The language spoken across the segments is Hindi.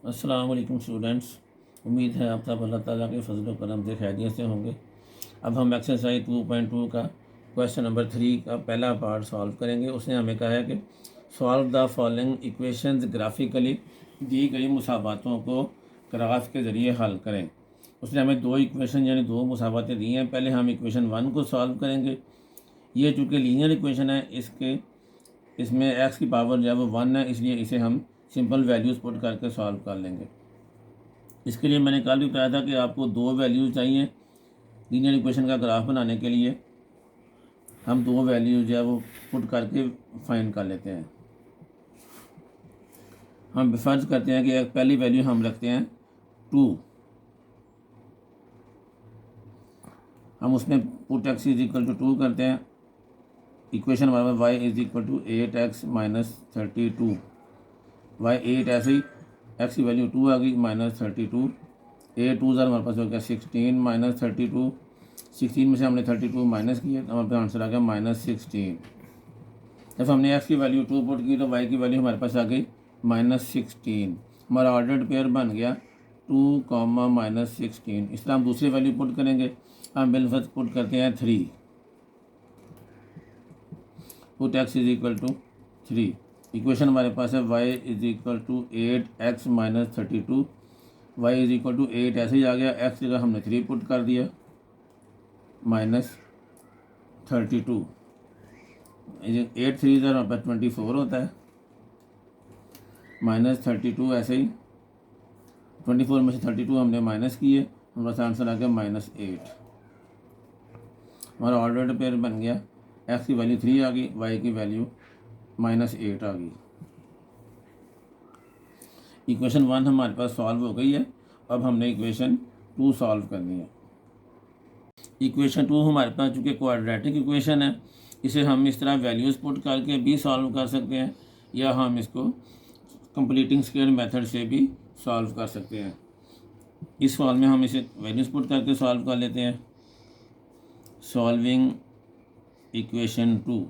अस्सलाम वालेकुम स्टूडेंट्स। उम्मीद है आप सब अल्लाह ताला के फजल व करम से खैरियत से होंगे। अब हम एक्सरसाइज 2.2 का क्वेश्चन नंबर 3 का पहला पार्ट सॉल्व करेंगे। उसने हमें कहा है कि solve the following equations graphically, दी गई मुसाबातों को ग्राफ के ज़रिए हल करें। उसने हमें दो इक्वेशन यानी दो मुसाबातें दी हैं। पहले हम इक्वेशन 1 को सॉल्व करेंगे। ये चूँकि लीनियर इक्वेशन है, इसमें एक्स की पावर जो है वो 1 है, इसलिए इसे हम सिंपल वैल्यूज़ पुट करके सॉल्व कर लेंगे। इसके लिए मैंने कल भी बताया था कि आपको दो वैल्यूज़ चाहिए लीनियर इक्वेशन का ग्राफ बनाने के लिए। हम दो वैल्यूज़ जो है वो पुट करके फाइंड कर लेते हैं। हम फर्ज करते हैं कि एक पहली वैल्यू हम रखते हैं 2। हम उसमें put x is equal to 2 करते हैं। इक्वेशन हमारे पास y is equal to 8x minus 32। Y 8 ऐसे ही, एक्स की वैल्यू 2 आ गई माइनस 32। 8 2 हमारे पास हो गया 16 माइनस 32। 16 में से हमने 32 माइनस किया तो हमारे पास आंसर आ गया -16। जब हमने एक्स की वैल्यू 2 पुट की तो वाई की वैल्यू हमारे पास आ गई -16। हमारा ऑर्डर्ड पेयर बन गया 2, -16। इस तरह हम दूसरी वैल्यू पुट करेंगे। हम बिलफर्ज पुट करते हैं 3। Put x is equal to 3। Equation हमारे पास है y is equal to 8x minus 32। Y is equal to 8 ऐसे ही आ गया। एक्स जगह हमने 3 पुट कर दिया -32। 8 3 हमारे पास 24 होता है। -32 ऐसे ही, 24 में से 32 हमने माइनस किए, हमारे पास आंसर आ गया -8। हमारा ऑर्डर्ड पेयर बन गया। एक्स की वैल्यू 3 आ गई, वाई की वैल्यू -8 आ गई। इक्वेशन 1 हमारे पास सॉल्व हो गई है। अब हमने इक्वेशन 2 सॉल्व करनी है। इक्वेशन 2 हमारे पास चूँकि क्वाड्रेटिक इक्वेशन है, इसे हम इस तरह वैल्यूज़ पुट करके भी सॉल्व कर सकते हैं या हम इसको कंप्लीटिंग स्क्वायर मेथड से भी सॉल्व कर सकते हैं। इस सॉल्व में हम इसे वैल्यूज़ पुट करके सॉल्व कर लेते हैं। Solving equation 2।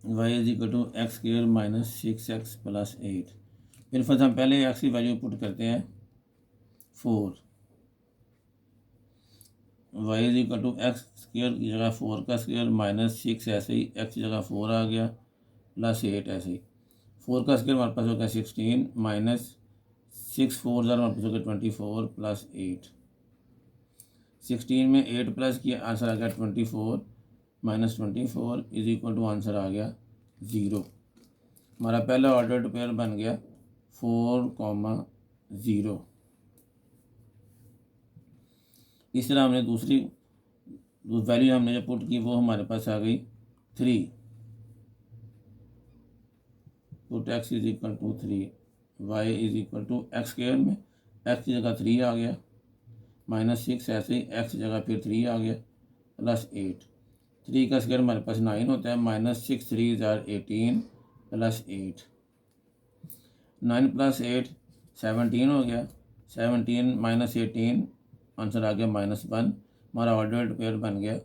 Y is equal to x square minus 6x plus 8। फिर फर्स्ट हम पहले एक्स की वैल्यू पुट करते हैं 4। Y is equal to x square की जगह 4 का स्क्वायर माइनस 6 ऐसे ही, एक्स की जगह 4 आ गया प्लस 8 ऐसे ही। 4 का स्क्वायर हमारे पास हो गया 16 माइनस 6 4 हमारे पास हो गया 24 प्लस 8। 16 में 8 प्लस किया, आंसर आ गया 24 -24 इज इक्वल टू आंसर आ गया 0। हमारा पहला ऑर्डर्ड पेयर बन गया 4, 0। इस तरह हमने दूसरी वैल्यू हमने जो पुट की वो हमारे पास आ गई 3। Put x is equal to 3। Y is equal to x square में एक्स की जगह 3 आ गया -6 ऐसे ही, एक्स की जगह फिर 3 आ गया प्लस 8। 3 का स्क्वायर हमारे पास 9 होता है। -6 3 = 18 प्लस 8। 9 प्लस 8 17 हो गया। 17 -18 आंसर आ गया -1। हमारा ऑर्डर्ड पेयर बन गया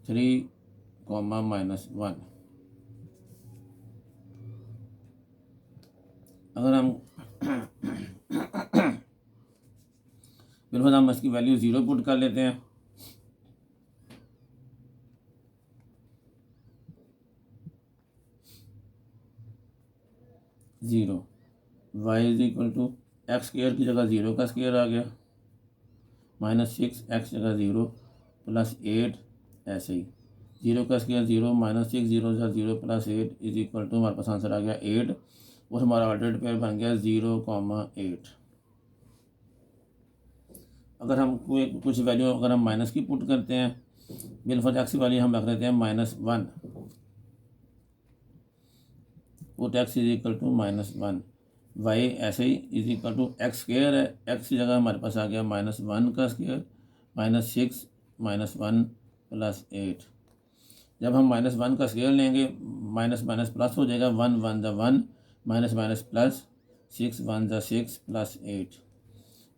3, -1। अगर हम बिल्कुल हम इसकी वैल्यू 0 पुट कर लेते हैं। Zero. Y is equal to x square की जगह 0 का स्क्वायर आ गया -6 एक्स जगह 0 प्लस 8 ऐसे ही। 0 का square 0 -6 0 0 plus 8 is equal to हमारे पास आंसर आ गया 8 और हमारा ऑर्डर्ड पेयर बन गया 0, 8। अगर हम कोई कुछ वैल्यू अगर हम माइनस की पुट करते हैं, बिलफर्ज एक्स की वैल्यू हम रख लेते हैं -1। Put x is equal to -1। Y ऐसे ही is equal to x square है, एक्स की जगह हमारे पास आ गया -1 का स्क्वायर -6 -1 प्लस 8। जब हम -1 का स्क्वायर लेंगे माइनस माइनस प्लस हो जाएगा, 1 1 = 1 माइनस माइनस प्लस 6 1 ज़ा 6 प्लस 8,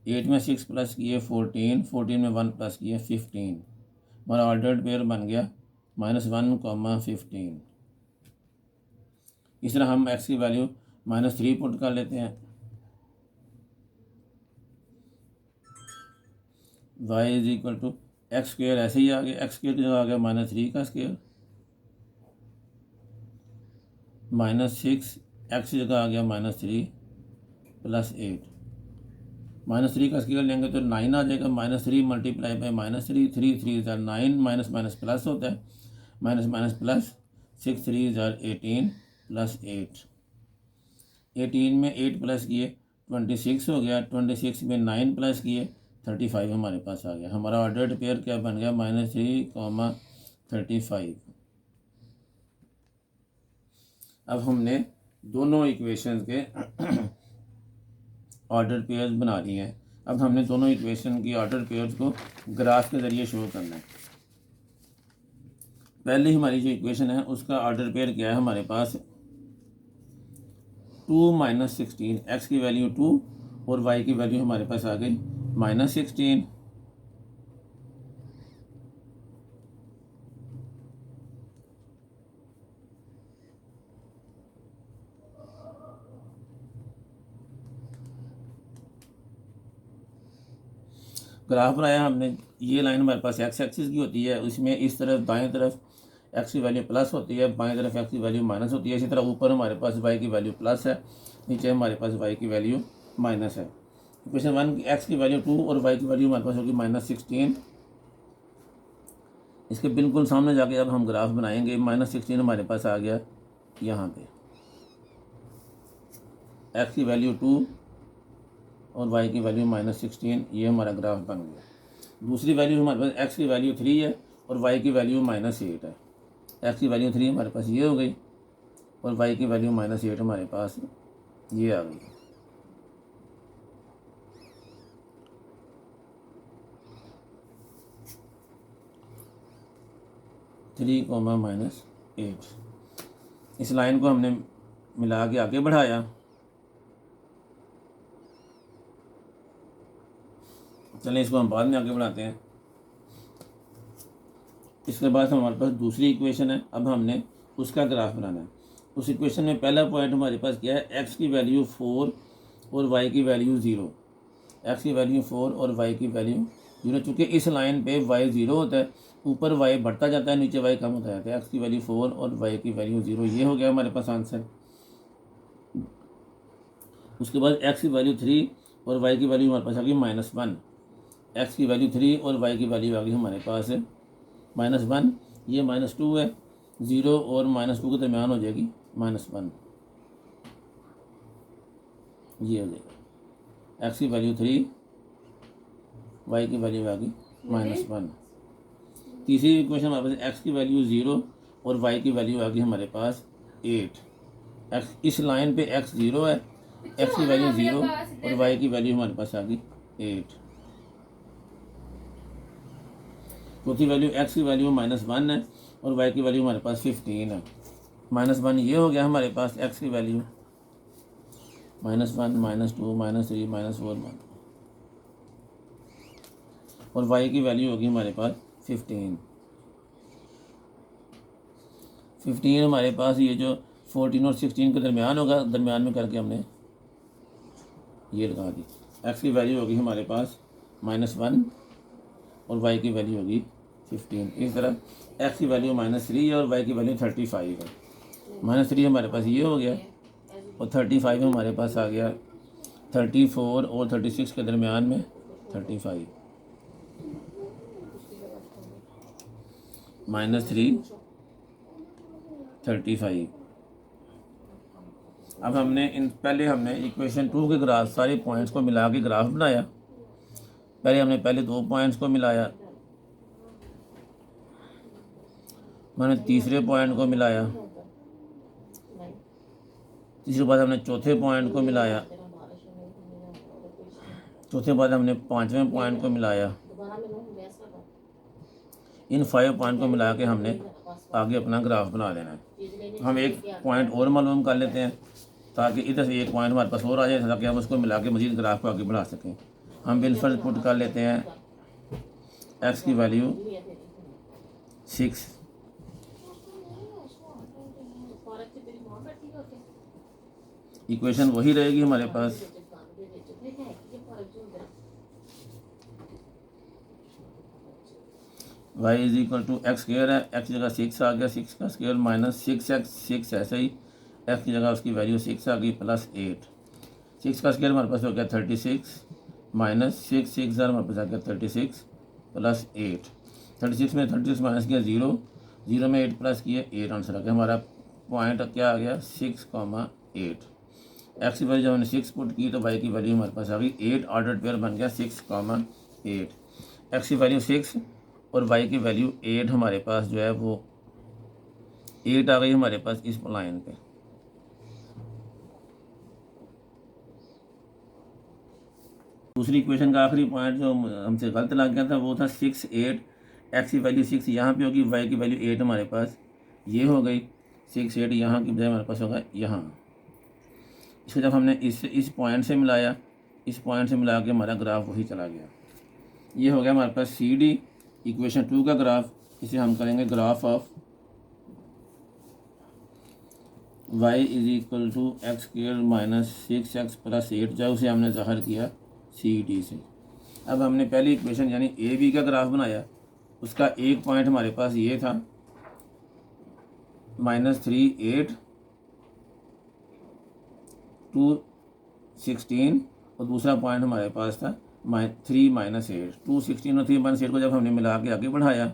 8 में 6 प्लस किए 14, 14 में 1 प्लस किए 15। हमारा ऑर्डर्ड पेयर बन गया -1, 15। इस तरह हम x की वैल्यू -3 पुट कर लेते हैं। y is equal to x square, ऐसे ही आ गया, एक्स स्क्वेयर जो आ गया -3 का स्क्वेयर, -6 एक्स जगह आ गया -3 प्लस 8। -3 का स्क्वेयर लेंगे तो 9 आ जाएगा, -3 मल्टीप्लाई बाई -3, 3 3 ज़ार 9, माइनस माइनस प्लस होता है, माइनस माइनस प्लस, 6 3 ज़ार 18 प्लस 8, 18 में 8 प्लस किए 26 हो गया, 26 में 9 प्लस किए 35 हमारे पास आ गया। हमारा ऑर्डर्ड पेयर क्या बन गया -3, 35। अब हमने दोनों इक्वेशन के ऑर्डर पेयर्स बना लिए हैं। अब हमने दोनों इक्वेशन की ऑर्डर पेयर्स को ग्राफ के ज़रिए शो करना है। पहले हमारी जो इक्वेशन है उसका ऑर्डर पेयर क्या है हमारे पास, 2 - 16, एक्स की वैल्यू 2 और वाई की वैल्यू हमारे पास आ गई -16। ग्राफ बनाया हमने, ये लाइन हमारे पास एक्स एक्सिस की होती है, उसमें इस तरफ दाएं तरफ एक्स की वैल्यू प्लस होती है, बाएं तरफ एक्स की वैल्यू माइनस होती है। इसी तरह ऊपर हमारे पास वाई की वैल्यू प्लस है, नीचे हमारे पास वाई की वैल्यू माइनस है। इक्वेशन 1 एक्स की वैल्यू 2 और वाई की वैल्यू हमारे पास होगी -16। इसके बिल्कुल सामने जाके अब हम ग्राफ बनाएंगे, -16 हमारे पास आ गया यहाँ पे, एक्स की वैल्यू 2 और वाई की वैल्यू -16, ये हमारा ग्राफ बन गया। दूसरी वैल्यू हमारे पास एक्स की वैल्यू 3 है और वाई की वैल्यू -8 है। एक्स की वैल्यू 3 हमारे पास ये हो गई और वाई की वैल्यू -8 हमारे पास ये आ गई। -8, इस लाइन को हमने मिला के आगे बढ़ाया। चलें इसको हम बाद में आगे बढ़ाते हैं। इसके बाद हमारे पास दूसरी इक्वेशन है, अब हमने उसका ग्राफ बनाना है। उस इक्वेशन में पहला पॉइंट हमारे पास क्या है, एक्स की वैल्यू 4 और वाई की वैल्यू 0। एक्स की वैल्यू 4 और वाई की वैल्यू 0, चूँकि इस लाइन पे वाई 0 होता है, ऊपर वाई बढ़ता जाता है, नीचे वाई कम होता जाता है। एक्स की वैल्यू 4 और वाई की वैल्यू 0, ये हो गया हमारे पास आंसर। उसके बाद एक्स की वैल्यू 3 और वाई की वैल्यू हमारे पास आ गई -1। एक्स की वैल्यू 3 और वाई की वैल्यू आ गई हमारे पास -1, ये -2 है, 0 और -2 के दरमियान हो जाएगी -1, ये हो जाएगा। एक्स की वैल्यू 3, वाई की वैल्यू आ गई -1। तीसरी इक्वेशन हमारे पास एक्स की वैल्यू 0 और वाई की वैल्यू आ गई हमारे पास 8। एक्स, इस लाइन पे एक्स 0 है, एक्स की वैल्यू 0 और वाई की वैल्यू हमारे पास आ गई 8। चौथी वैल्यू एक्स की वैल्यू -1 है और वाई की वैल्यू हमारे पास 15 है। -1 ये हो गया हमारे पास एक्स की वैल्यू, -1 -2 -3 -4 और वाई की वैल्यू होगी हमारे पास 15। 15 हमारे पास ये जो 14 और 16 के दरमियान होगा, दरमियान में करके हमने ये लगा दी। एक्स की वैल्यू होगी हमारे पास -1 और वाई की वैल्यू होगी 15। इस तरह एक्स की वैल्यू -3 है और वाई की वैल्यू 35 है। -3 हमारे पास ये हो गया और 35 हमारे पास आ गया, 34 और 36 के दरमियान में 35, -3 35। अब हमने पहले हमने इक्वेशन 2 के ग्राफ सारे पॉइंट्स को मिला के ग्राफ बनाया। पहले 2 पॉइंट्स को मिलाया, मैंने तीसरे पॉइंट को मिलाया, तीसरे बाद हमने चौथे पॉइंट को मिलाया, चौथे बाद हमने 5वें पॉइंट को मिलाया। इन 5 पॉइंट को मिला के हमने आगे अपना ग्राफ बना लेना है। हम एक पॉइंट और मालूम कर लेते हैं। ताकि इधर से एक पॉइंट हमारे पास और आ जाए ताकि हम उसको मिला के मजीद ग्राफ को आगे बढ़ा सकें। हम बिलफर्ज पुट कर लेते हैं एक्स की वैल्यू 6, इक्वेशन वही रहेगी हमारे पास। y is equal to x square है, एक्स की जगह 6 आ गया, 6 का स्क्वायर माइनस 6x, 6 ऐसे ही एक्स की जगह उसकी वैल्यू 6 आ गई प्लस 8, 6 का स्क्वायर हमारे पास हो गया 36 माइनस 6, 6 हज़ार हमारे पास आ गया 36 प्लस 8, 36 में 36 माइनस किया 0, 0 में 8 प्लस किया 8, आंसर आ गया हमारा। पॉइंट क्या आ गया 6,8। एक्स की वैल्यू जब हमने 6 पुट की तो वाई की वैल्यू हमारे पास आ गई 8, ऑर्डर पेयर बन गया 6,8। एक्स की वैल्यू 6 और वाई की वैल्यू 8 हमारे पास जो है वो 8 आ गई हमारे पास इस लाइन पे। दूसरी इक्वेशन का आखिरी पॉइंट जो हमसे गलत लग गया था वो था 6, 8, एक्स की वैल्यू 6 यहाँ पे होगी, वाई की वैल्यू 8 हमारे पास ये हो गई, 6, 8 यहाँ की बजाय हमारे पास होगा यहाँ। इसको जब हमने इस पॉइंट से मिलाया, इस पॉइंट से मिला के हमारा ग्राफ वही चला गया। ये हो गया हमारे पास CD इक्वेशन 2 का ग्राफ। इसे हम करेंगे graph of y is equal to x square minus 6x plus 8, जो उसे हमने ज़ाहिर किया CD से। अब हमने पहली इक्वेशन यानी AB का ग्राफ बनाया, उसका एक पॉइंट हमारे पास ये था -3, 8, 2, 16 और दूसरा पॉइंट हमारे पास था 3 - 8। 2, 16 और 3 - 8 को जब हमने मिला के आगे बढ़ाया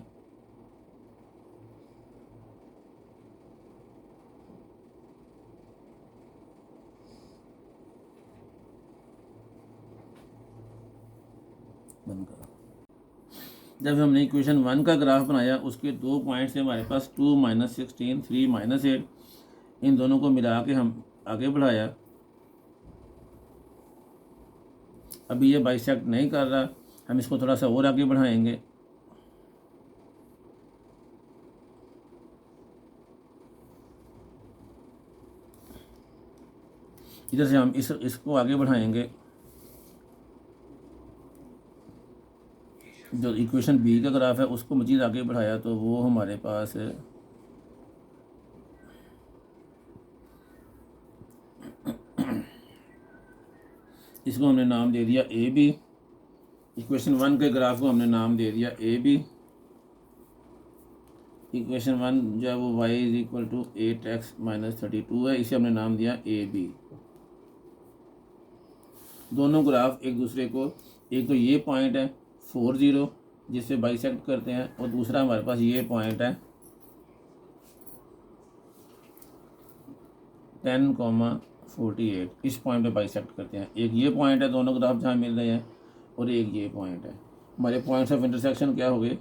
जब हमने इक्वेशन 1 का ग्राफ बनाया उसके दो पॉइंट से हमारे पास 2 - 16, 3 - 8, इन दोनों को मिला के हम आगे बढ़ाया। अभी ये बाइसेक्ट नहीं कर रहा, हम इसको थोड़ा सा और आगे बढ़ाएंगे। इधर से हम इसको आगे बढ़ाएंगे। जो इक्वेशन B का ग्राफ है उसको मजीद आगे बढ़ाया तो वो हमारे पास इसको हमने नाम दे दिया AB। इक्वेशन 1 के ग्राफ को हमने नाम दे दिया AB। इक्वेशन 1 जो है वो y is equal to 8x - 32 है, इसे हमने नाम दिया AB। दोनों ग्राफ एक दूसरे को, एक तो ये पॉइंट है 40 जिससे बाइसेक्ट करते हैं और दूसरा हमारे पास ये पॉइंट है 10,48, इस पॉइंट पे बाइसेक्ट करते हैं। एक ये पॉइंट है, दोनों ग्राफ जहाँ मिल रहे हैं, और एक ये पॉइंट है। हमारे पॉइंट्स ऑफ इंटरसेक्शन क्या हो गए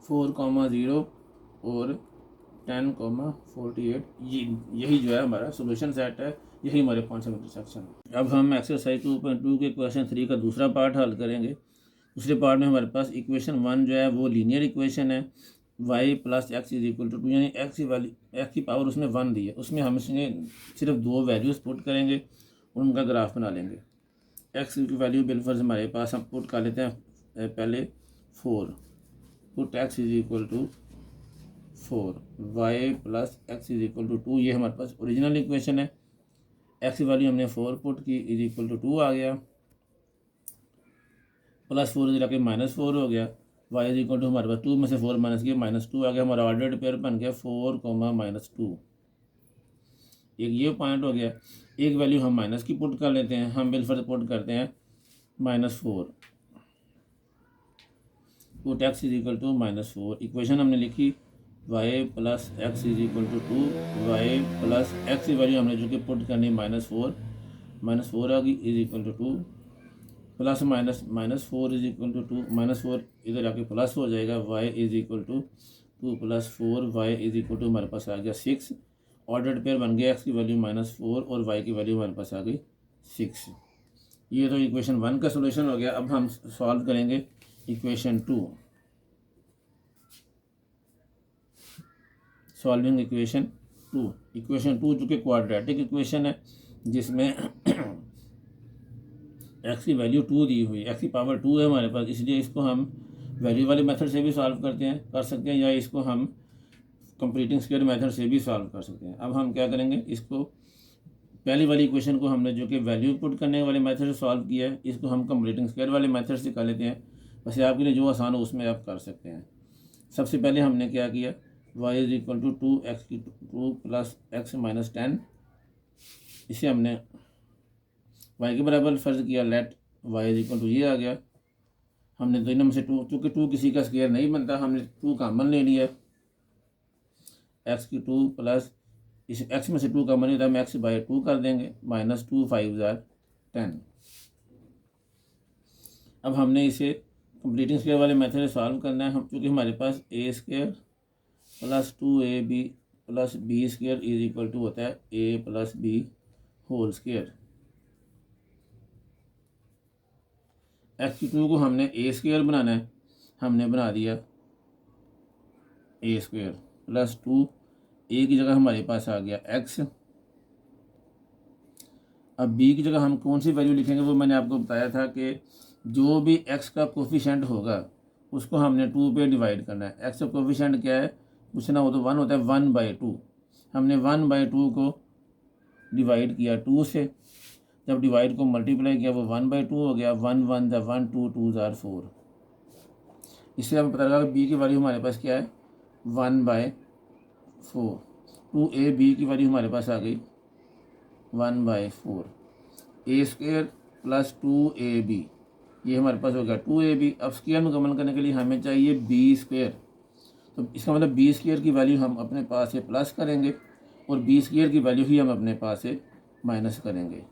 4,0 और 10,48। यही जो है हमारा सोल्यूशन सेट है, यही हमारे पॉइंट्स ऑफ इंटरसेक्शन है। अब हम एक्सरसाइज 2.2 के क्वेश्चन 3 का दूसरा पार्ट हल करेंगे। दूसरे पार्ट में हमारे पास इक्वेशन 1 जो है वो लीनियर इक्वेशन है, y plus x is equal to 2, यानी एक्स की वैल्यू, एक्स की पावर उसमें 1 दी है, उसमें हम इसमें सिर्फ दो वैल्यूज़ पुट करेंगे और उनका ग्राफ बना लेंगे। एक्स की वैल्यू बिलफर्ज हमारे पास हम पुट कर लेते हैं पहले 4, put x is equal to 4, y plus x is equal to 2, ये हमारे पास ओरिजिनल इक्वेशन है। एक्स की वैल्यू हमने 4 पुट की, इज इक्वल टू 2 आ गया, +4 इधर आके -4 हो गया, वाई इज इक्वल टू हमारे पास 2 में से 4 माइनस किया -2 आ गया, हमारा ऑर्डर्ड पेयर बन गया 4, -2। एक ये पॉइंट हो गया। एक वैल्यू हम माइनस की पुट कर लेते हैं, हम बिलफर्ज पुट करते हैं -4, put x is equal to -4। Equation हमने लिखी y plus x is equal to 2, y plus x की वैल्यू हमने जो कि पुट करनी -4 आ गई, is equal to 2, plus -4 is equal to 2, -4 इधर आके प्लस हो जाएगा, y is equal to 2 + 4, y is equal to हमारे पास आ गया 6। ऑर्डर्ड पेयर बन गया, x की वैल्यू -4 और y की वैल्यू हमारे पास आ गई 6। ये तो इक्वेशन 1 का सोल्यूशन हो गया। अब हम सॉल्व करेंगे इक्वेशन 2। Solving equation 2। इक्वेशन 2 चूँकि क्वाड्रेटिक इक्वेशन है जिसमें एक्स की वैल्यू 2 दी हुई, एक्स की पावर 2 है हमारे पास, इसलिए इसको हम वैल्यू वाले मेथड से भी सॉल्व कर सकते हैं या इसको हम कंप्लीटिंग स्क्वायर मेथड से भी सॉल्व कर सकते हैं। अब हम क्या करेंगे, इसको पहली वाली इक्वेशन को हमने जो कि वैल्यू पुट करने वाले मेथड से सॉल्व किया है, इसको हम कंप्लीटिंग स्क्वायर वाले मेथड से कर लेते हैं। वैसे आपके लिए जो आसान हो उसमें आप कर सकते हैं। सबसे पहले हमने क्या किया, y is equal to 2 plus x minus 10, इसे हमने y के बराबर फ़र्ज किया, let y is equal to ये आ गया। हमने दोनों में से 2, चूँकि 2 किसी का स्क्वायर नहीं बनता, हमने 2 कॉमन ले लिया, x की 2 प्लस इस x में से 2 कॉमन नहीं था, हम x बाई 2 कर देंगे, माइनस 2 5 10। अब हमने इसे कंप्लीटिंग स्क्वायर वाले मेथड से सॉल्व करना है। हम चूँकि हमारे पास a square plus 2ab plus b square is equal to होता है a plus b whole square. X की 2 को हमने ए स्क्वायर बनाना है, हमने बना दिया ए स्क्वायर प्लस 2, ए की जगह हमारे पास आ गया एक्स। अब बी की जगह हम कौन सी वैल्यू लिखेंगे, वो मैंने आपको बताया था कि जो भी एक्स का कोफिशेंट होगा उसको हमने 2 पे डिवाइड करना है। एक्स का कोफिशेंट क्या है पूछना हो तो 1 होता है, 1/2। हमने 1/2 को डिवाइड किया 2 से, जब डिवाइड को मल्टीप्लाई किया वो 1/2 हो गया, 1 1 ज़ा 1 2 2 ज़ा 4। इससे हमें पता लगा कि बी की वैल्यू हमारे पास क्या है 1/4। 2ab की वैल्यू हमारे पास आ गई 1/4। ए स्क्वायर प्लस 2ab ये हमारे पास हो गया 2ab। अब स्क्वायर मुकम्मल करने के लिए हमें चाहिए बी स्क्वायर, तो इसका मतलब बी स्क्वायर की वैल्यू हम अपने पास से प्लस करेंगे और बी स्क्वायर की वैल्यू ही हम अपने पास से माइनस करेंगे,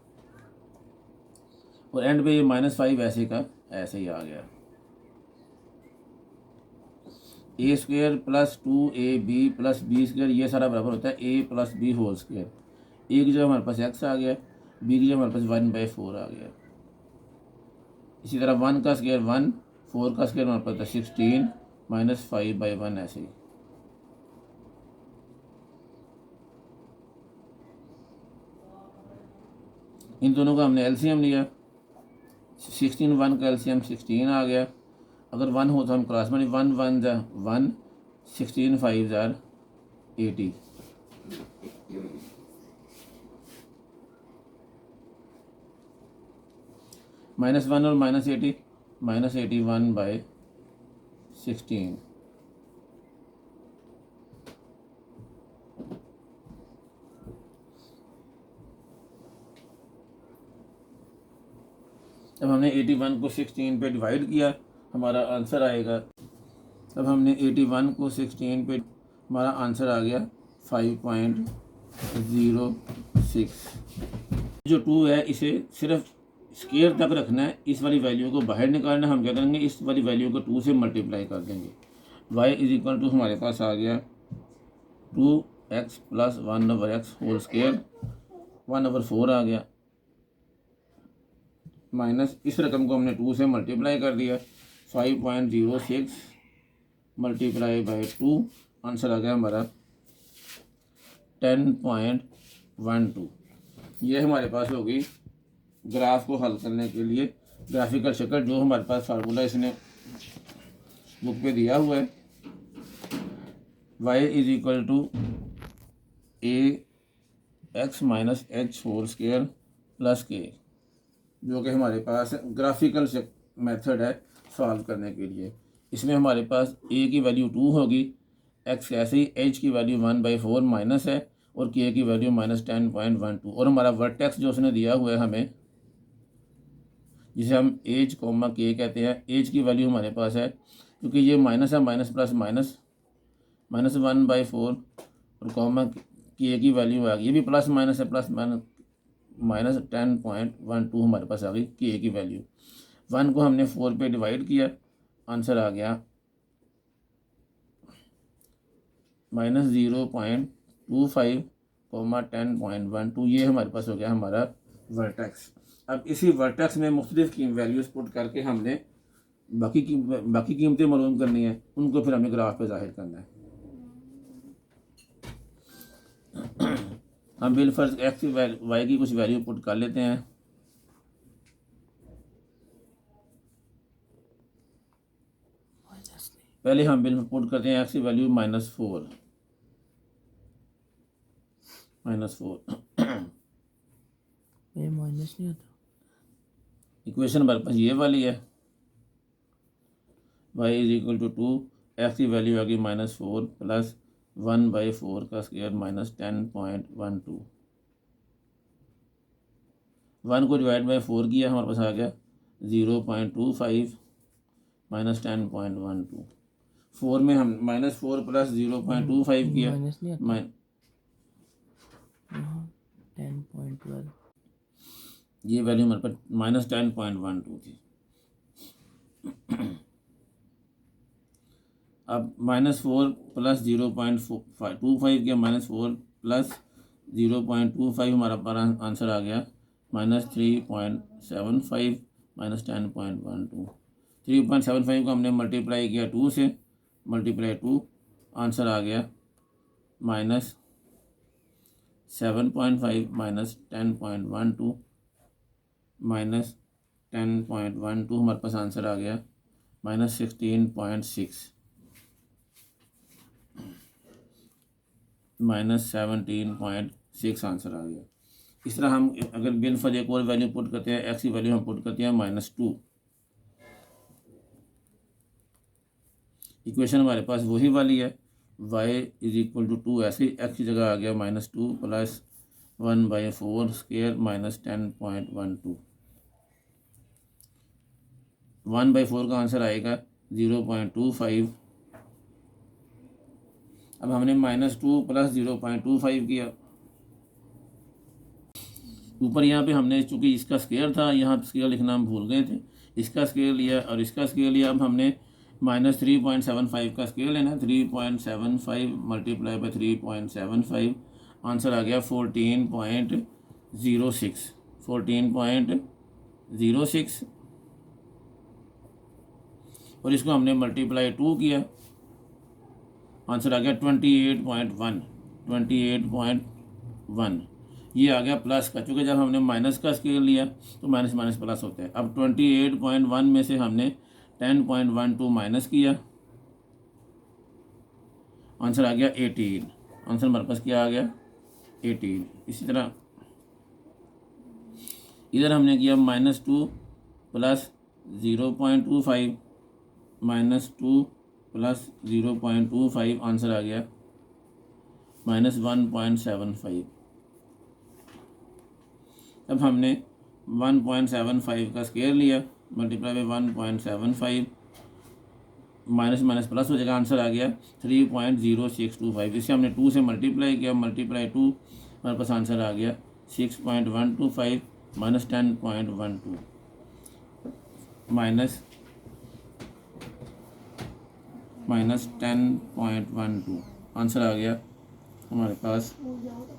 और एंड पे ये -5 ऐसे का ऐसे ही आ गया। A square plus 2ab plus b square ये सारा बराबर होता है a plus b whole square. A की जगह हमारे पास x आ गया, बी की जगह हमारे पास 1/4 आ गया। इसी तरह 1 का स्क्वायर 1, 4 का स्क्वायर हमारे पास था 16 माइनस 5/1 ऐसे ही। इन दोनों का हमने एलसीएम लिया, 16 1 का एलसीएम 16 आ गया। अगर 1 हो तो हम क्रॉस में 1 1 ज़ा 1, 16 5 ज़ा 80। -1 और -80, -81/16। अब हमने 81 को 16 पे डिवाइड किया, हमारा आंसर आएगा। अब हमने 81 को 16 पे, हमारा आंसर आ गया 5.06। जो 2 है इसे सिर्फ स्क्वायर तक रखना है, इस वाली वैल्यू को बाहर निकालना है। हम क्या करेंगे, इस वाली वैल्यू को 2 से मल्टीप्लाई कर देंगे। y इज इक्वल टू हमारे पास आ गया 2x plus 1/x whole square, 1/4 आ गया, माइनस इस रकम को हमने 2 से मल्टीप्लाई कर दिया, 5.06 मल्टीप्लाई बाई 2, आंसर आ गया हमारा 10.12। ये हमारे पास होगी ग्राफ को हल करने के लिए ग्राफिकल शक्ल, जो हमारे पास फार्मूला इसने बुक पे दिया हुआ है। y is equal to ax minus h whole square plus k, जो कि हमारे पास ग्राफिकल मेथड है सॉल्व करने के लिए। इसमें हमारे पास a की वैल्यू 2 होगी, x ऐसे ही, h की वैल्यू 1/4 माइनस है और k की वैल्यू -10.12, और हमारा वर्टेक्स जो उसने दिया हुआ है हमें, जिसे हम एज कोमा के कहते हैं, एज की वैल्यू हमारे पास है, क्योंकि ये माइनस है, माइनस प्लस माइनस, -1/4 और कोमा के की वैल्यू आ गई, ये भी प्लस माइनस है, प्लस माइनस 10.12 हमारे पास आ गई के की वैल्यू। 1 को हमने 4 पे डिवाइड किया, आंसर आ गया -0.25, 10.12। ये हमारे पास हो गया हमारा वर्टेक्स। अब इसी वर्टेक्स में मुख्तलिफ वैल्यूज़ पुट करके हमने बाकी कीमतें मालूम करनी है, उनको फिर हमें ग्राफ पे जाहिर करना है। हम बिल फर्ज एक्स की वाई की कुछ वैल्यू पुट कर लेते हैं। पहले हम बिल पुट करते हैं एक्स की वैल्यू -4 ये माइनस नहीं आता। इक्वेशन हमारे पास ये वाली है, y = 2, एक्स की वैल्यू आ गई -4 + 1/4 का स्क्वायर -10.12। 1 को डिवाइड बाई 4 किया, हमारे पास आ गया 0.25 -10.12। 4 में हम -4 + 0.25 किया, माइनस नहीं आता यहाँ 10.12। ये वैल्यू हमारे पास -10.12 थी। अब -4 + 0.25 किया, -4 + 0.25 हमारा आंसर आ गया -3.75 -10.12। 3.75 को हमने मल्टीप्लाई किया 2 से, मल्टीप्लाई 2, आंसर आ गया -7.5 -10.12 -10.12 हमारे पास आंसर आ गया -16.6 -17.6 आंसर आ गया। इस तरह हम अगर बिल फर्ज एक और वैल्यू पुट करते हैं, एक्स की वैल्यू हम पुट करते हैं -2। इक्वेशन हमारे पास वही वाली है, y = 2, ऐसे ही एक्स की जगह आ गया -2 + 1/4 स्क्वायर -10.12। 1/4 का आंसर आएगा 0.25। अब हमने -2 + 0.25 किया, ऊपर यहाँ पे हमने चूँकि इसका स्केयर था, यहाँ स्केयर लिखना हम भूल गए थे, इसका स्केयर लिया और इसका स्केयर लिया। अब हमने -3.75 का स्केयर लेना है, 3.75 × 3.75, आंसर आ गया 14.06 14.06, और इसको हमने मल्टीप्लाई 2 किया, आंसर आ गया 28.1। ये आ गया प्लस का, क्योंकि जब हमने माइनस का स्केयर लिया तो माइनस माइनस प्लस होता है। अब 28.1 में से हमने 10.12 माइनस किया, आंसर आ गया 18। आंसर हमारे पास क्या आ गया 18। इसी तरह इधर हमने किया -2 + 0.25 -2 + 0.25, आंसर आ गया -1.75। अब हमने 1.75 का स्केयर लिया, multiply by 1.75, minus minus plus हो जाएगा, आंसर आ गया 3.0625। इसे हमने 2 से मल्टीप्लाई किया, मल्टीप्लाई 2, हमारे पास आंसर आ गया 6.125 -10.12 -10.12, आंसर आ गया हमारे पास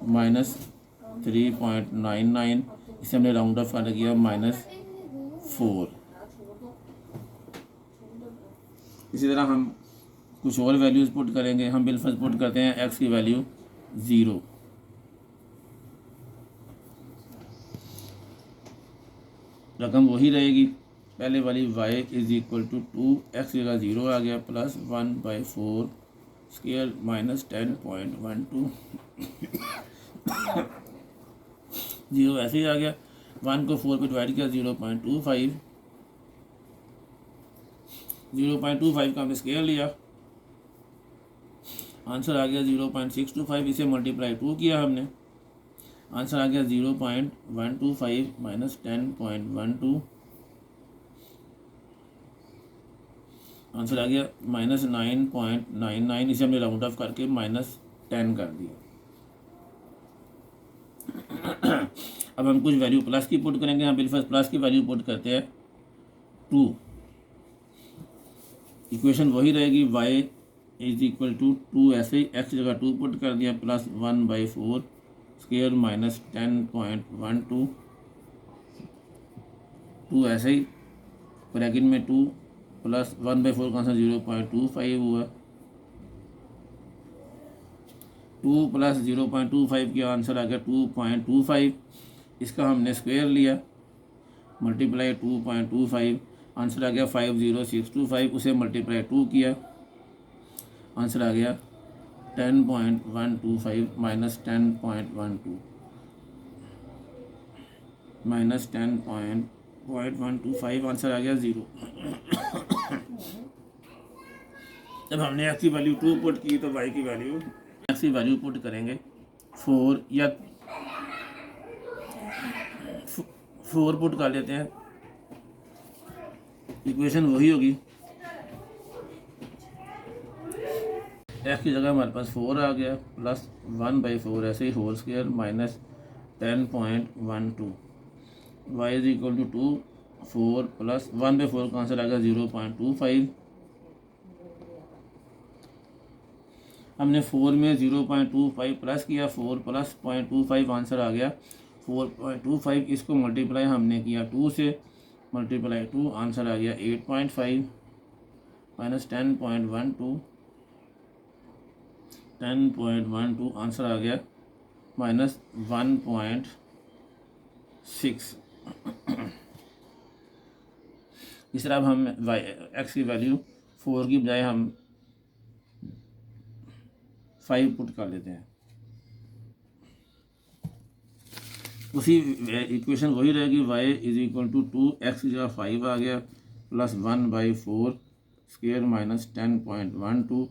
-3.99। इसे हमने राउंड ऑफ कर किया -4। इसी तरह हम कुछ और वैल्यूज़ पुट करेंगे। हम बिलफर्ज पुट करते हैं एक्स की वैल्यू 0, रकम वही रहेगी पहले वाली, y = 2, एक्स की जगह 0 आ गया, + 1/4 स्क्वायर -10.12 0 ऐसे ही आ गया। 1 को 4 पे डिवाइड किया, 0.25 का हमने स्केयर लिया, आंसर आ गया 0.625। इसे मल्टीप्लाई 2 किया हमने, आंसर आ गया 0.125 -10.12, आंसर आ गया -9.99। इसे हमने राउंड ऑफ करके -10 कर दिया। अब हम कुछ वैल्यू प्लस की पुट करेंगे। हम बिलफर्ज प्लस की वैल्यू पुट करते हैं 2। इक्वेशन वही रहेगी, y = 2, ऐसे ही एक्स जगह 2 पुट कर दिया, + 1/4 स्क्वायर -10.12, 2 ऐसे ही ब्रैकेट में 2 + 1/4 का आंसर 0.25 हुआ। 2 प्लस 0.25 का आंसर आ गया 2.25। इसका हमने स्क्वायर लिया, मल्टीप्लाई 2.25, आंसर आ गया 50625। उसे मल्टीप्लाई 2 किया, आंसर आ गया 10.125 माइनस 10.12 माइनस 10.125, आंसर आ गया 0। जब हमने एक्स की वैल्यू 2 पुट की तो वाई की वैल्यू एक्स की वैल्यू पुट करेंगे 4 या 4 पुट कर लेते हैं, इक्वेशन वही होगी। एक्स की जगह हमारे पास 4 आ गया प्लस 1/4 ऐसे ही whole square minus 10.12 y is equal to 2 4 plus 1/4 का आंसर आ गया 0.25। हमने 4 में 0.25 प्लस किया, 4 प्लस 0.25 आंसर आ गया 4.25। इसको मल्टीप्लाई हमने किया 2 से, मल्टीप्लाई 2 आंसर आ गया 8.5 माइनस 10.12 आंसर आ गया माइनस 1.6। इस तरह अब हम एक्स की वैल्यू 4 की बजाय हम 5 पुट कर लेते हैं, उसी इक्वेशन वही रहेगी। y is equal to 2x की जगह 5 आ गया प्लस 1/4 स्क्वायर माइनस 10.12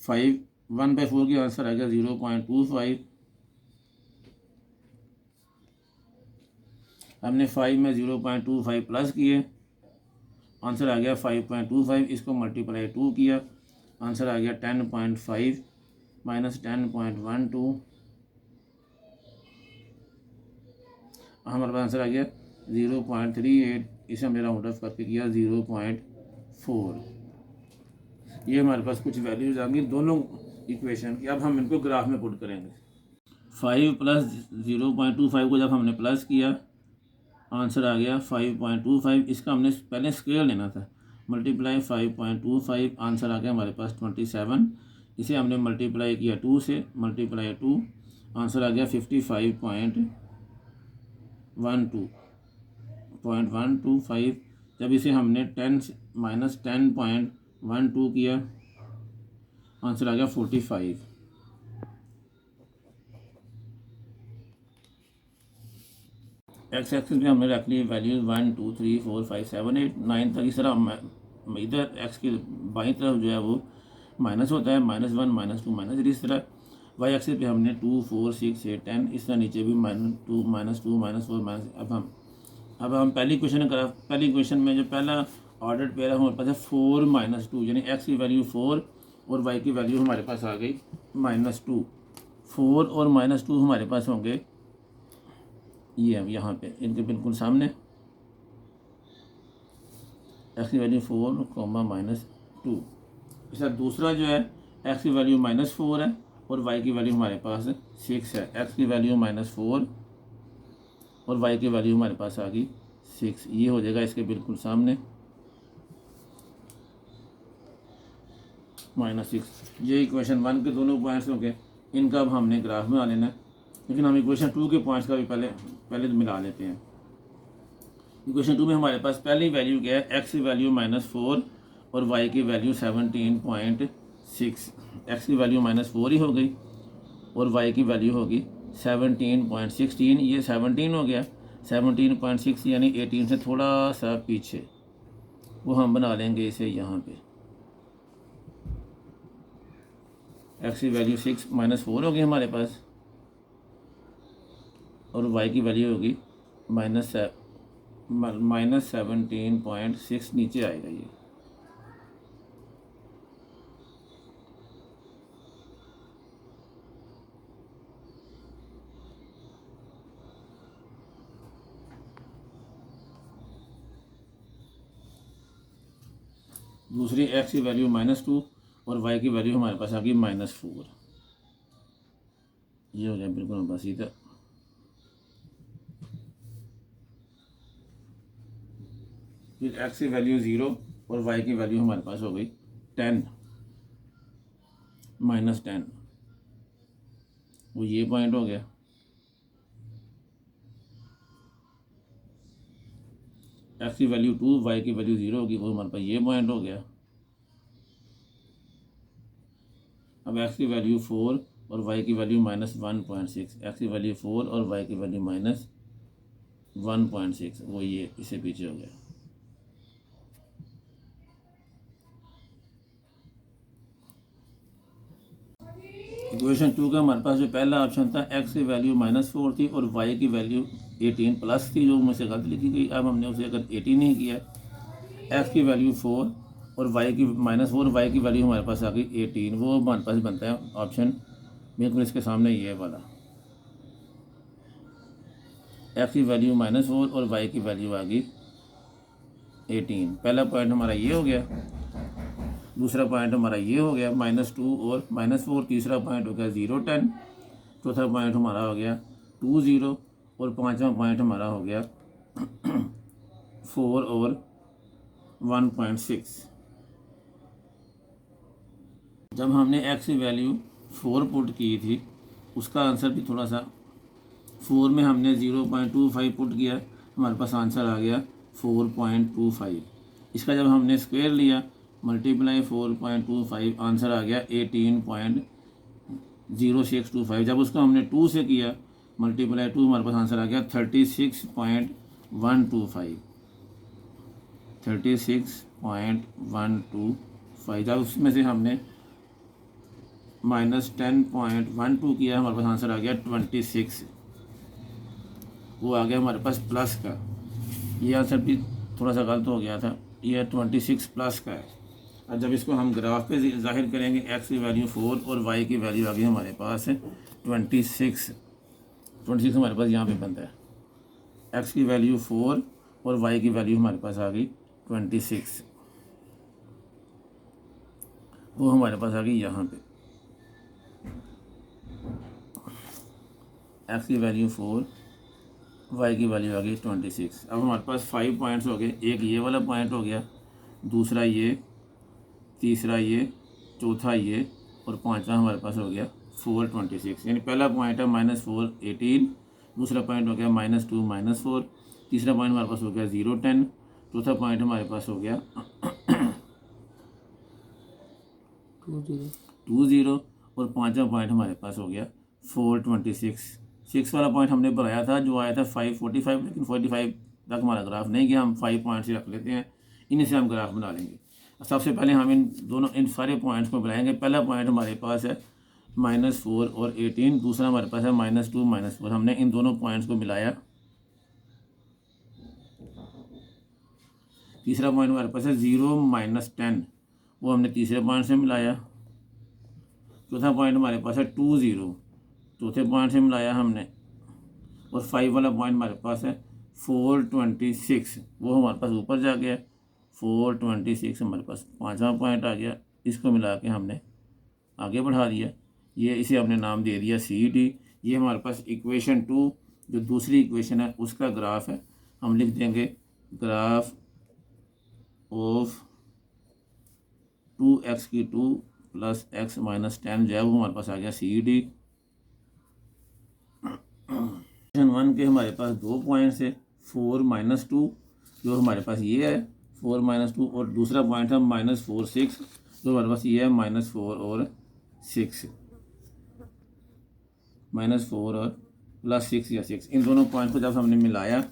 5 1/4 की आंसर आ गया 0.25। हमने 5 में 0.25 प्लस किए, आंसर आ गया 5.25। इसको मल्टीप्लाई 2 किया, आंसर आ गया 10.5 माइनस 10.12, हमारे पास आंसर आ गया 0.38। इसे हमने राउंड ऑफ करके किया 0.4। ये हमारे पास कुछ वैल्यूज आ गई दोनों इक्वेशन की। अब हम इनको ग्राफ में पुट करेंगे। 5 प्लस 0.25 को जब हमने प्लस किया, आंसर आ गया 5.25। इसका हमने पहले स्क्वायर लेना था, मल्टीप्लाई 5.25, आंसर आ गया हमारे पास 27। इसे हमने मल्टीप्लाई किया 2 से, मल्टीप्लाई 2, आंसर आ गया 55.125। जब इसे हमने 10 माइनस 10.12 किया, आंसर आ गया 45। एक्स एक्सिस में हमने रख ली वैल्यूज 1 2 3 4 5 7 8 9 तक। इस तरह इधर एक्स की बाईं तरफ जो है वो माइनस होता है, -1 -2 -3। इस तरह वाई एक्सिस पे हमने 2 4 6 8 10, इस तरह नीचे भी -2 -2 -4 माइनस। अब हम पहली क्वेश्चन में जो पहला ऑर्डर पेयर है हमारे पास है 4 -2, यानी एक्स की वैल्यू 4 और वाई की वैल्यू हमारे पास आ गई -2। 4 और -2 हमारे पास होंगे ये अब यहाँ पे इनके बिल्कुल सामने, एक्स की वैल्यू 4 -2। इसका दूसरा जो है एक्स की वैल्यू -4 है और वाई की वैल्यू हमारे पास 6 है। एक्स की वैल्यू -4 और वाई की वैल्यू हमारे पास आ गई 6। ये हो जाएगा इसके बिल्कुल सामने -6। ये इक्वेशन 1 के दोनों पॉइंट्स होंगे, इनका अब हमने ग्राफ बना लेना है। लेकिन हम इक्वेशन 2 के पॉइंट्स का भी पहले मिला लेते हैं। इक्वेशन 2 में हमारे पास पहली वैल्यू क्या है, एक्स की वैल्यू -4 और वाई की वैल्यू 17.6। एक्स की वैल्यू -4 ही हो गई और वाई की वैल्यू होगी 17.16। ये 17 हो गया, 17.6 यानी 18 से थोड़ा सा पीछे, वो हम बना लेंगे इसे यहाँ पे। एक्स की वैल्यू 6 -4 होगी हमारे पास और वाई की वैल्यू होगी -17.6, नीचे आएगा ये। दूसरी एक्स की वैल्यू -2 और वाई की वैल्यू हमारे पास आ गई -4। ये हो जाए बिल्कुल बस इधर। फिर एक्स की वैल्यू 0 और वाई की वैल्यू हमारे पास हो गई 10। -10, वो ये पॉइंट हो गया। एक्स की वैल्यू 2, वाई की वैल्यू 0 होगी, वो हमारे पास ये पॉइंट हो गया। अब एक्स की वैल्यू 4 और वाई की वैल्यू -1.6, एक्स की वैल्यू 4 और वाई की वैल्यू -1.6, वो ये इससे पीछे हो गया। इक्वेशन 2 का हमारे पास जो पहला ऑप्शन था, एक्स की वैल्यू -4 थी और वाई की वैल्यू 18 प्लस थी, जो मुझसे गलत लिखी गई। अब हमने उसे अगर 18 ही किया, एक्स की वैल्यू 4 और वाई की -4, वाई की वैल्यू हमारे पास आ गई 18, वो हमारे पास बनता है ऑप्शन बिल्कुल इसके सामने ये वाला। एक्स की वैल्यू -4 और वाई की वैल्यू आ गई 18। पहला पॉइंट हमारा ये हो गया, दूसरा पॉइंट हमारा ये हो गया -2 और -4, तीसरा पॉइंट हो गया 0 10, चौथा पॉइंट हमारा हो गया 2 0 और पांचवा पॉइंट हमारा हो गया 4 और 1.6। जब हमने एक्स की वैल्यू 4 पुट की थी, उसका आंसर भी थोड़ा सा 4 में हमने 0.25 पुट किया, हमारे पास आंसर आ गया 4.25। इसका जब हमने स्क्वायर लिया, मल्टीप्लाई 4.25, आंसर आ गया 18.0625। जब उसको हमने 2 से किया, मल्टीप्लाई 2, हमारे पास आंसर आ गया 36.125, 36.125। जब उसमें से हमने -10.12 किया, हमारे पास आंसर आ गया 26, वो आ गया हमारे पास प्लस का। ये आंसर भी थोड़ा सा गलत हो गया था, ये 26 प्लस का है। और जब इसको हम ग्राफ पे जाहिर करेंगे, एक्स की वैल्यू 4 और वाई की वैल्यू आ गई हमारे पास 26, 26 हमारे पास यहाँ पे बनता है। एक्स की वैल्यू 4 और वाई की वैल्यू हमारे पास आ गई 26, वो हमारे पास आ गई यहाँ पे। एक्स की वैल्यू 4, वाई की वैल्यू आ गई 26। अब हमारे पास 5 पॉइंट्स हो गए, एक ये वाला पॉइंट हो गया, दूसरा ये, तीसरा ये, चौथा ये और पांचवा हमारे पास हो गया 4.26। यानी पहला पॉइंट है -4 18, दूसरा पॉइंट हो गया -2 -4, तीसरा पॉइंट हमारे पास हो गया 0 10, चौथा पॉइंट हमारे पास हो गया 2 0 और पांचवा पॉइंट हमारे पास हो गया 4.26। 6 वाला पॉइंट हमने बनाया था जो आया था 5.45, लेकिन 45 तक हमारा ग्राफ नहीं गया। हम 5 पॉइंट से रख लेते हैं, इन्हीं से हम ग्राफ बना लेंगे। सबसे पहले हम इन सारे पॉइंट्स को बनाएंगे। पहला पॉइंट हमारे पास है -4 और 18, दूसरा हमारे पास है -2 -4। हमने इन दोनों पॉइंट्स को मिलाया, तीसरा पॉइंट हमारे पास है 0 -10, वो हमने तीसरे पॉइंट से मिलाया। चौथा पॉइंट हमारे पास है 2 0, चौथे पॉइंट से मिलाया हमने। और 5 वाला पॉइंट हमारे पास है 4.26, वो हमारे पास ऊपर जा गया 4.26, हमारे पास पांचवा पॉइंट आ गया। इसको मिला के हमने आगे बढ़ा दिया, ये इसे हमने नाम दे दिया CET। ये हमारे पास इक्वेशन 2 जो दूसरी इक्वेशन है उसका ग्राफ है। हम लिख देंगे ग्राफ ऑफ 2x की 2 प्लस x -10 जो है वो हमारे पास आ गया CET। इक्वेशन 1 के हमारे पास 2 पॉइंट्स है, 4 -2 जो हमारे पास ये है 4 -2, और दूसरा पॉइंट है -4 6 जो हमारे पास ये है -4 और 6, -4 और +6 या 6। इन दोनों पॉइंट को जब हमने मिलाया,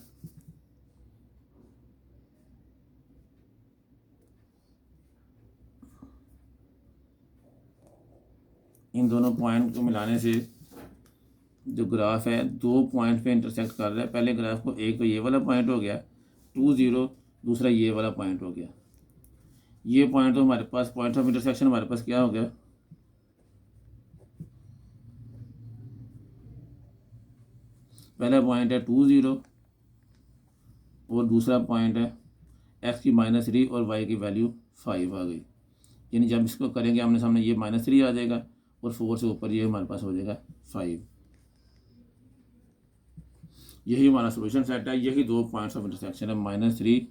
इन दोनों पॉइंट को मिलाने से जो ग्राफ है 2 पॉइंट पे इंटरसेक्ट कर रहा है। पहले ग्राफ को एक तो ये वाला पॉइंट हो गया 2 0, दूसरा ये वाला पॉइंट हो गया। ये पॉइंट तो हमारे पास पॉइंट ऑफ इंटरसेक्शन हमारे पास क्या हो गया, पहला पॉइंट है 2 0 और दूसरा पॉइंट है x की -3 और y की वैल्यू 5 आ गई। यानी जब इसको करेंगे आमने सामने, ये -3 आ जाएगा और 4 से ऊपर ये हमारे पास हो जाएगा 5। यही हमारा सोल्यूशन सेट है, यही 2 पॉइंट्स ऑफ इंटरसेक्शन है, -3,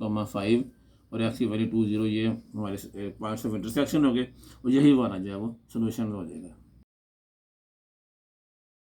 5 और एक्स की वैल्यू 2 0, ये हमारे पॉइंट्स ऑफ इंटरसेक्शन हो गए और यही वाला जो है वो सोल्यूशन हो जाएगा।